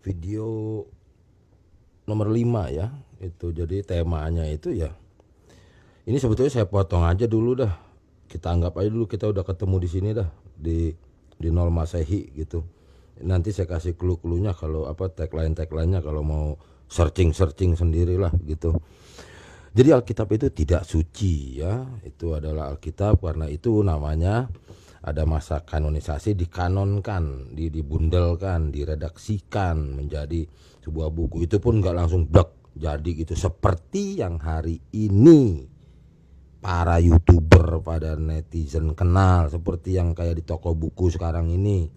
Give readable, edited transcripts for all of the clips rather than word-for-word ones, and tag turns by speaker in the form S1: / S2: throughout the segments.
S1: video nomor 5 ya. Itu jadi temanya itu ya. Ini sebetulnya saya potong aja dulu dah. Kita anggap aja dulu kita udah ketemu di sini dah di Nol Masehi gitu. Nanti saya kasih clue-cluenya kalau apa tagline-nya kalau mau searching sendirilah gitu. Jadi Alkitab itu tidak suci ya. Itu adalah Alkitab karena itu namanya ada masa kanonisasi, dikanonkan, dibundelkan, diredaksikan menjadi sebuah buku. Itu pun nggak langsung blek jadi gitu. Seperti yang hari ini para YouTuber pada netizen kenal, seperti yang kayak di toko buku sekarang ini.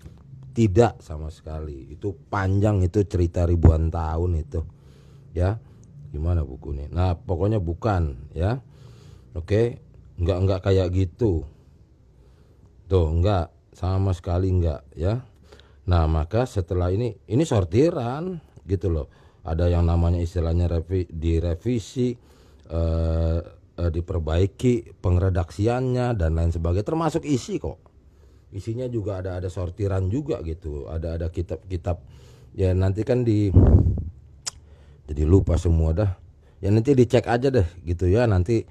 S1: Tidak sama sekali. Itu panjang, itu cerita ribuan tahun itu. Ya. Gimana buku ini? Nah, pokoknya bukan ya. Oke, enggak kayak gitu. Tuh, enggak, sama sekali enggak ya. Nah, maka setelah ini sortiran gitu loh. Ada yang namanya istilahnya direvisi, diperbaiki pengredaksiannya dan lain sebagainya, termasuk isi kok. Isinya juga ada sortiran juga gitu. Ada kitab-kitab ya, nanti kan jadi lupa semua dah. Ya nanti dicek aja deh gitu ya. Nanti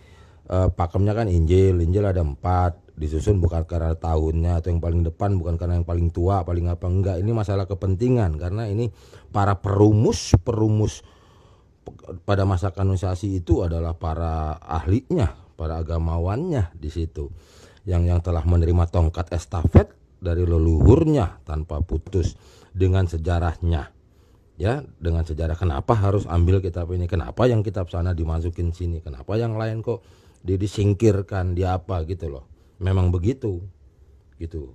S1: pakemnya kan Injil ada 4, disusun bukan karena tahunnya atau yang paling depan, bukan karena yang paling tua, paling apa, enggak. Ini masalah kepentingan karena ini para perumus pada masa kanonisasi itu adalah para ahlinya, para agamawannya di situ. Yang telah menerima tongkat estafet dari leluhurnya tanpa putus dengan sejarahnya. Ya, dengan sejarah kenapa harus ambil kitab ini, kenapa yang kitab sana dimasukin sini, kenapa yang lain kok disingkirkan, di apa gitu loh. Memang begitu. Gitu.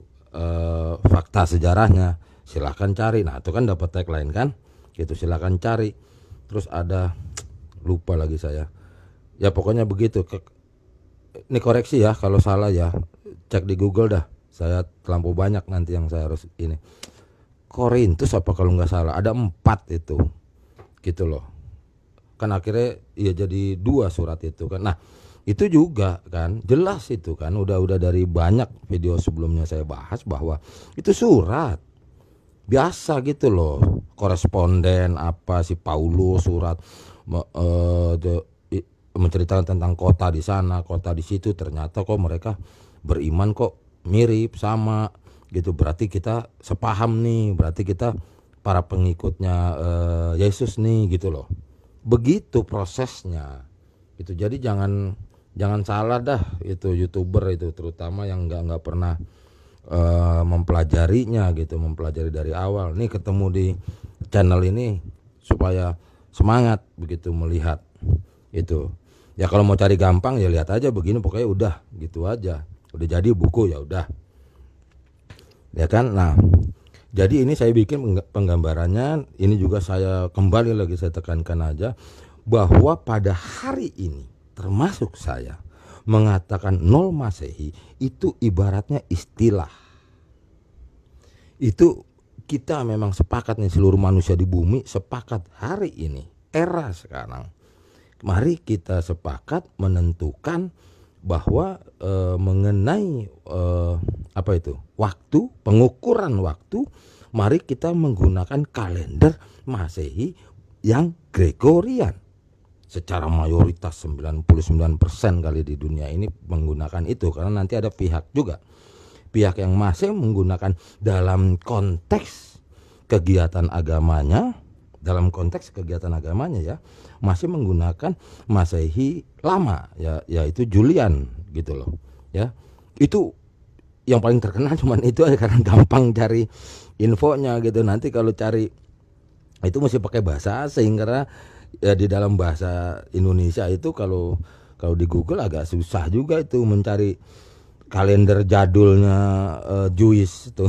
S1: Fakta sejarahnya silahkan cari. Nah, itu kan dapat tagline kan? Gitu, silahkan cari. Terus ada lupa lagi saya. Ya pokoknya begitu. Ini koreksi ya kalau salah ya. Cek di Google dah. Saya terlampau banyak nanti yang saya harus ini. Korintus apa kalau nggak salah, ada 4 itu gitu loh kan, akhirnya ya jadi 2 surat itu kan. Nah itu juga kan jelas itu kan udah dari banyak video sebelumnya saya bahas bahwa itu surat biasa gitu loh, koresponden apa si Paulus surat menceritakan tentang kota di sana, kota di situ, ternyata kok mereka beriman kok mirip sama gitu, berarti kita sepaham nih, berarti kita para pengikutnya Yesus nih gitu loh. Begitu prosesnya gitu. Jadi jangan salah dah itu YouTuber itu, terutama yang nggak pernah mempelajarinya gitu, mempelajari dari awal. Nih ketemu di channel ini supaya semangat begitu melihat itu. Ya kalau mau cari gampang ya lihat aja begini, pokoknya udah gitu aja. Udah jadi buku ya udah. Ya kan. Nah jadi ini saya bikin penggambarannya, ini juga saya kembali lagi saya tekankan aja bahwa pada hari ini termasuk saya mengatakan Nol Masehi itu ibaratnya istilah. Itu kita memang sepakat nih, seluruh manusia di bumi sepakat hari ini era sekarang. Mari kita sepakat menentukan bahwa mengenai apa itu waktu, pengukuran waktu, mari kita menggunakan kalender Masehi yang Gregorian. Secara mayoritas 99% kali di dunia ini menggunakan itu, karena nanti ada pihak yang masih menggunakan dalam konteks kegiatan agamanya, ya masih menggunakan Masehi lama ya, yaitu Julian gitu loh ya. Itu yang paling terkenal cuman itu aja karena gampang cari infonya gitu. Nanti kalau cari itu mesti pakai bahasa asing, karena ya di dalam bahasa Indonesia itu kalau di Google agak susah juga itu mencari kalender jadulnya Jewish itu.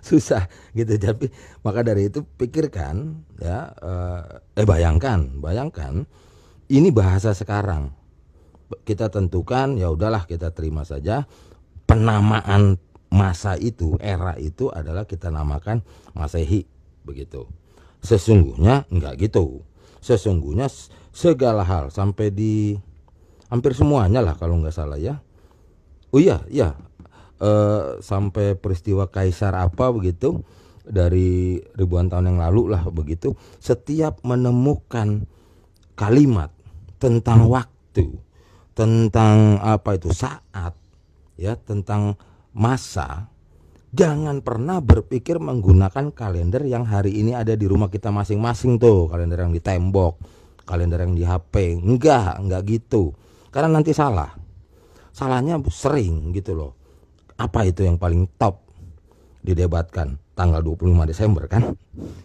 S1: Susah gitu. Tapi maka dari itu pikirkan ya, bayangkan ini bahasa sekarang, kita tentukan ya udahlah, kita terima saja penamaan masa itu, era itu adalah kita namakan Masehi begitu. Sesungguhnya enggak gitu. Sesungguhnya segala hal sampai di hampir semuanya lah kalau nggak salah ya. Oh iya sampai peristiwa Kaisar apa begitu, dari ribuan tahun yang lalu lah begitu, setiap menemukan kalimat tentang waktu, tentang saat, ya, tentang masa, jangan pernah berpikir menggunakan kalender yang hari ini ada di rumah kita masing-masing tuh, kalender yang di tembok, kalender yang di HP. Enggak gitu. Karena nanti salah. Salahnya sering gitu loh. Apa itu yang paling top didebatkan? Tanggal 25 Desember kan?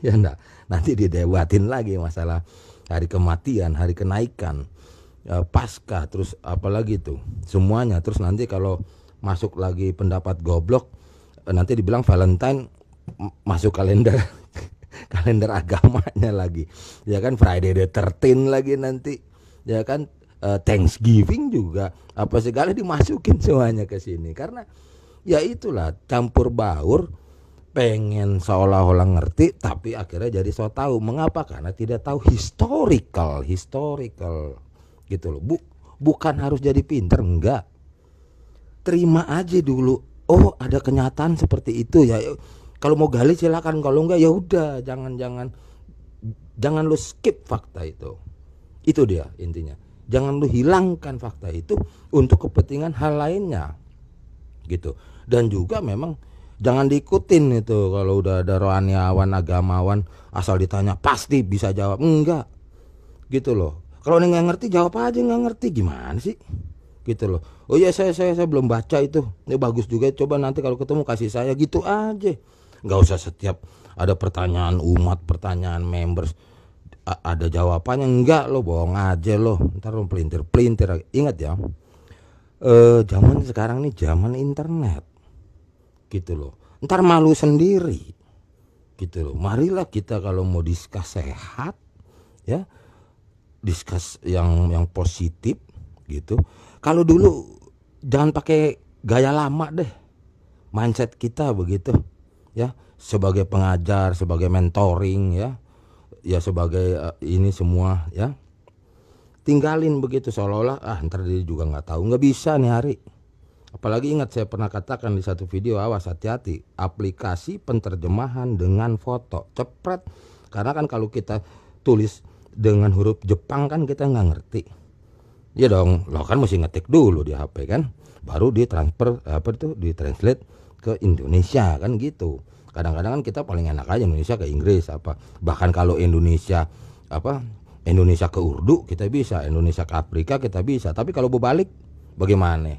S1: Ya enggak. Nanti didebatin lagi masalah hari kematian, hari kenaikan, pasca, terus apalagi tuh. Semuanya. Terus nanti kalau masuk lagi pendapat goblok, nanti dibilang Valentine masuk kalender kalender agamanya lagi, ya kan, Friday the 13 lagi nanti, ya kan, Thanksgiving juga, apa segala dimasukin semuanya ke sini. Karena ya itulah campur baur, pengen seolah-olah ngerti tapi akhirnya jadi so tahu. Mengapa? Karena tidak tahu historical gitu loh. Bukan harus jadi pinter, enggak. Terima aja dulu. Oh, ada kenyataan seperti itu ya. Kalau mau gali silakan, kalau enggak ya udah, jangan lu skip fakta itu. Itu dia intinya. Jangan lu hilangkan fakta itu untuk kepentingan hal lainnya. Gitu. Dan juga memang jangan diikutin itu kalau udah ada rohaniawan, agamawan, asal ditanya pasti bisa jawab. Enggak. Gitu loh. Kalau nggak ngerti jawab aja, nggak ngerti gimana sih? Gitu loh. Oh ya saya belum baca itu. Ini bagus juga, coba nanti kalau ketemu kasih saya, gitu aja. Nggak usah setiap ada pertanyaan umat, pertanyaan members ada jawabannya. Enggak lo, bohong aja lo. Ntar lo pelintir. Ingat ya, zaman sekarang nih zaman internet. Gitu loh. Ntar malu sendiri. Gitu loh. Marilah kita kalau mau diskus sehat, ya, diskus yang positif gitu. Kalau dulu jangan pakai gaya lama deh. Mindset kita begitu. Ya, sebagai pengajar, sebagai mentoring, ya sebagai ini semua, ya, tinggalin begitu seolah-olah ntar dia juga nggak tahu. Nggak bisa nih hari. Apalagi ingat saya pernah katakan di satu video, awas hati-hati aplikasi penterjemahan dengan foto, cepret. Karena kan kalau kita tulis dengan huruf Jepang kan kita nggak ngerti. Ya dong, lo kan mesti ngetik dulu di HP kan, baru ditransfer ditranslate ke Indonesia kan gitu. Kadang-kadang kan kita paling enak aja Indonesia ke Inggris apa. Bahkan kalau Indonesia ke Urdu kita bisa, Indonesia ke Afrika kita bisa. Tapi kalau berbalik bagaimana?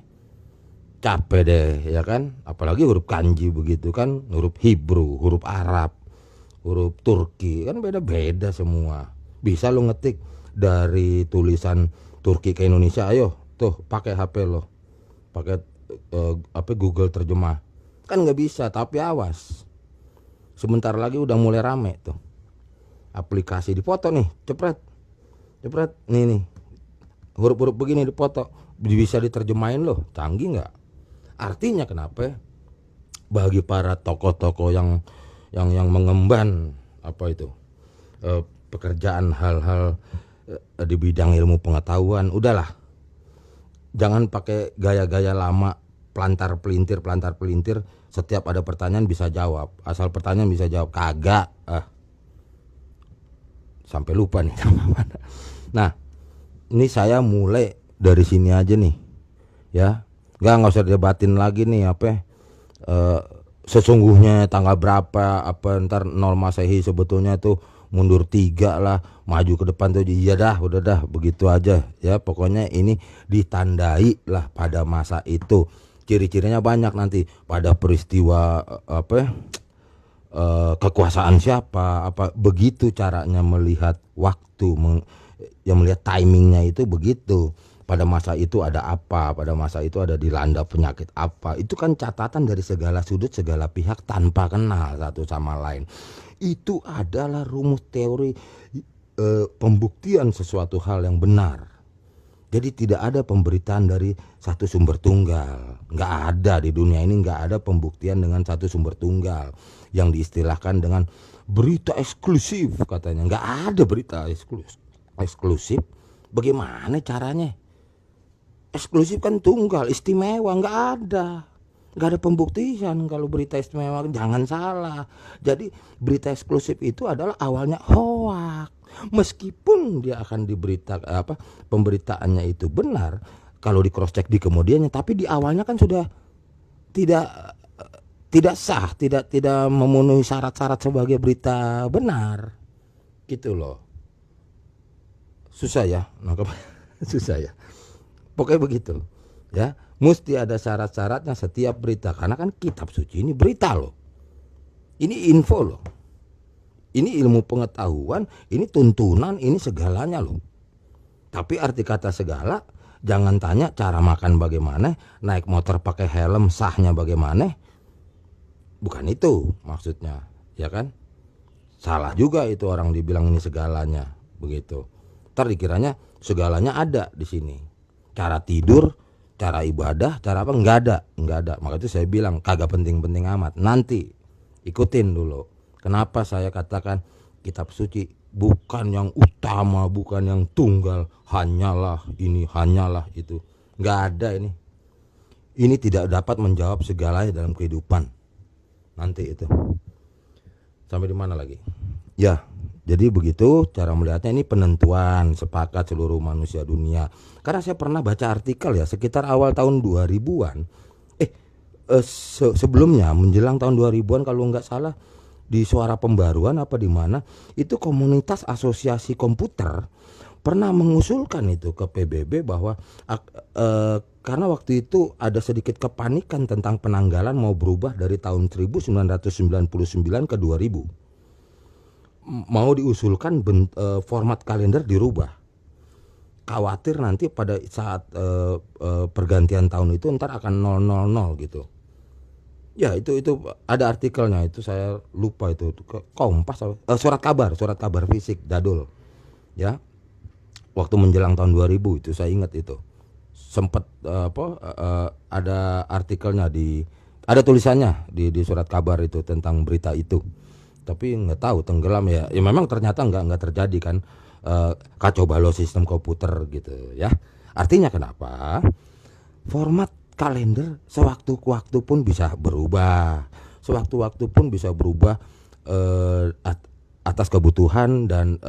S1: Capek deh ya kan. Apalagi huruf kanji begitu kan, huruf Hebrew, huruf Arab, huruf Turki kan beda-beda semua. Bisa lo ngetik dari tulisan Turki ke Indonesia, ayo tuh pakai HP lo, pakai Google terjemah. Kan nggak bisa, tapi awas. Sebentar lagi udah mulai rame tuh. Aplikasi dipoto nih, cepret. Nih. Huruf-huruf begini dipoto, bisa diterjemahin loh, canggih nggak? Artinya kenapa? Bagi para tokoh-tokoh yang mengemban pekerjaan hal-hal di bidang ilmu pengetahuan, udahlah. Jangan pakai gaya-gaya lama, pelantar pelintir, setiap ada pertanyaan bisa jawab. Asal pertanyaan bisa jawab, kagak. Sampai lupa nih sama mana. Nah, ini saya mulai dari sini aja nih. Ya. Nggak usah debatin lagi nih sesungguhnya tanggal berapa, ntar 0 Masehi sebetulnya tuh mundur 3 lah, maju ke depan tuh, iya dah, udah dah, begitu aja ya. Pokoknya ini ditandai lah pada masa itu. Ciri-cirinya banyak nanti pada peristiwa kekuasaan siapa, begitu caranya melihat waktu, yang melihat timingnya itu begitu. Pada masa itu ada apa, pada masa itu ada dilanda penyakit apa. Itu kan catatan dari segala sudut, segala pihak tanpa kenal satu sama lain. Itu adalah rumus teori pembuktian sesuatu hal yang benar. Jadi tidak ada pemberitaan dari satu sumber tunggal. Nggak ada di dunia ini, nggak ada pembuktian dengan satu sumber tunggal. Yang diistilahkan dengan berita eksklusif katanya. Nggak ada berita eksklusif. Bagaimana caranya? Eksklusif kan tunggal, istimewa, nggak ada. nggak ada pembuktian kalau berita istimewa. Jangan salah. Jadi berita eksklusif itu adalah awalnya hoak. Meskipun dia akan pemberitaannya itu benar kalau di cross check di kemudiannya, tapi di awalnya kan sudah tidak tidak sah, tidak memenuhi syarat-syarat sebagai berita benar. Gitu loh. Susah ya, nangkep. Susah ya. Pokoknya begitu. Ya, mesti ada syarat-syaratnya setiap berita, karena kan kitab suci ini berita loh. Ini info loh. Ini ilmu pengetahuan, ini tuntunan, ini segalanya loh. Tapi arti kata segala, jangan tanya cara makan bagaimana, naik motor pakai helm sahnya bagaimana. Bukan itu maksudnya, ya kan? Salah juga itu orang dibilang ini segalanya, begitu. Ntar dikiranya segalanya ada di sini. Cara tidur, cara ibadah, cara apa nggak ada. Maka itu saya bilang kagak penting-penting amat. Nanti ikutin dulu. Kenapa saya katakan kitab suci bukan yang utama, bukan yang tunggal, hanyalah ini, hanyalah itu. Nggak ada ini. Ini tidak dapat menjawab segalanya dalam kehidupan. Nanti itu. Sampai di mana lagi? Ya, jadi begitu cara melihatnya. Ini penentuan sepakat seluruh manusia dunia. Karena saya pernah baca artikel ya sekitar awal tahun 2000-an. Sebelumnya menjelang tahun 2000-an kalau nggak salah, di Suara Pembaruan apa di mana itu komunitas asosiasi komputer pernah mengusulkan itu ke PBB bahwa karena waktu itu ada sedikit kepanikan tentang penanggalan mau berubah dari tahun 1999 ke 2000. Mau diusulkan format kalender dirubah. Khawatir nanti pada saat pergantian tahun itu ntar akan 000 gitu. Ya itu ada artikelnya, itu saya lupa itu Kompas, surat kabar fisik jadul. Ya. Waktu menjelang tahun 2000 itu saya ingat itu. Sempat ada artikelnya ada tulisannya di surat kabar itu tentang berita itu. Tapi nggak tahu tenggelam ya. Ya memang ternyata nggak terjadi kan, kacau balau sistem komputer gitu ya. Artinya kenapa? Format kalender sewaktu-waktu pun bisa berubah. Sewaktu-waktu pun bisa berubah atas kebutuhan dan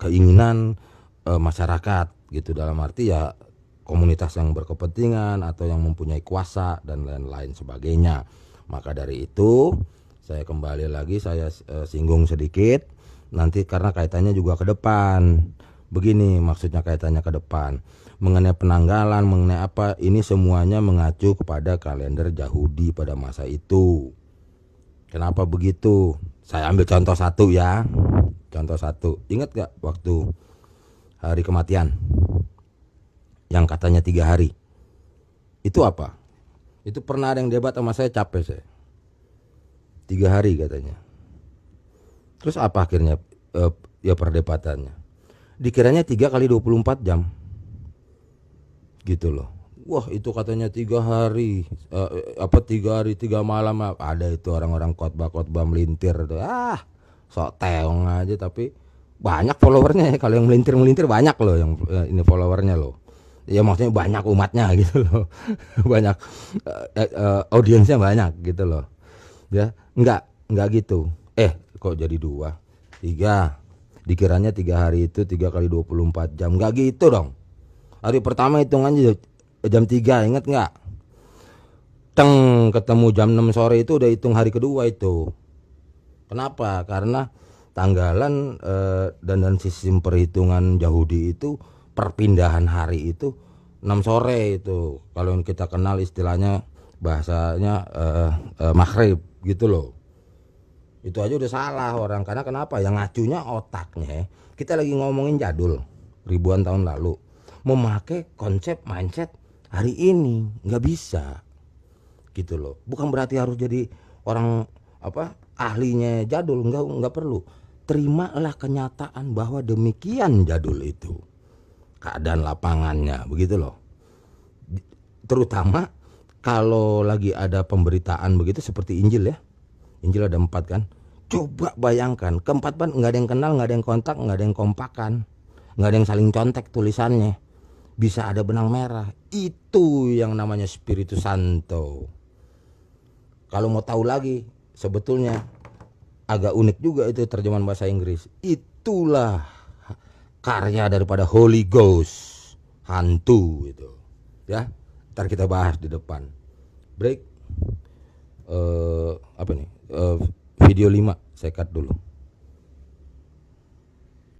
S1: keinginan masyarakat gitu, dalam arti ya komunitas yang berkepentingan atau yang mempunyai kuasa dan lain-lain sebagainya. Maka dari itu saya kembali lagi, saya singgung sedikit nanti karena kaitannya juga ke depan. Begini maksudnya kaitannya ke depan. Mengenai penanggalan, mengenai apa, ini semuanya mengacu kepada kalender Yahudi pada masa itu. Kenapa begitu? Saya ambil contoh satu ya. Contoh satu. Ingat gak waktu hari kematian yang katanya 3 hari? Itu apa? Itu pernah ada yang debat sama saya, capek saya. 3 hari katanya. Terus apa akhirnya ya perdebatannya? Dikiranya 3 kali 24 jam. Gitu loh. Wah, itu katanya 3 hari 3 hari 3 malam. Ada itu orang-orang khotbah melintir tuh. Sok teong aja, tapi banyak followernya ya. Kalau yang melintir banyak loh yang ini followernya loh. Ya maksudnya banyak umatnya gitu loh. Banyak audiensnya banyak gitu loh. Ya, enggak gitu. Kok jadi 2, 3. Dikiranya 3 hari itu 3 kali 24 jam. Enggak gitu dong. Hari pertama hitungannya jam 3, ingat enggak? Ketemu jam 6 sore itu udah hitung hari kedua itu. Kenapa? Karena tanggalan dan sistem perhitungan Yahudi itu perpindahan hari itu 6 sore itu. Kalau yang kita kenal istilahnya bahasanya maghrib gitu loh. Itu aja udah salah orang. Karena kenapa? Yang ngacunya otaknya. Kita lagi ngomongin jadul ribuan tahun lalu, memakai konsep mindset hari ini nggak bisa gitu loh. Bukan berarti harus jadi orang ahlinya jadul, nggak perlu. Terimalah kenyataan bahwa demikian jadul itu keadaan lapangannya, begitu loh. Terutama kalau lagi ada pemberitaan begitu seperti Injil ya. Injil ada 4 kan. Coba bayangkan, keempat nggak ada yang kenal, nggak ada yang kontak, nggak ada yang kompakan, nggak ada yang saling contek tulisannya. Bisa ada benang merah. Itu yang namanya Spiritus Santo. Kalau mau tahu lagi, sebetulnya agak unik juga itu terjemahan bahasa Inggris. Itulah karya daripada Holy Ghost, hantu itu. Ya, ntar kita bahas di depan. Break. Apa nih? Video 5 saya cut dulu.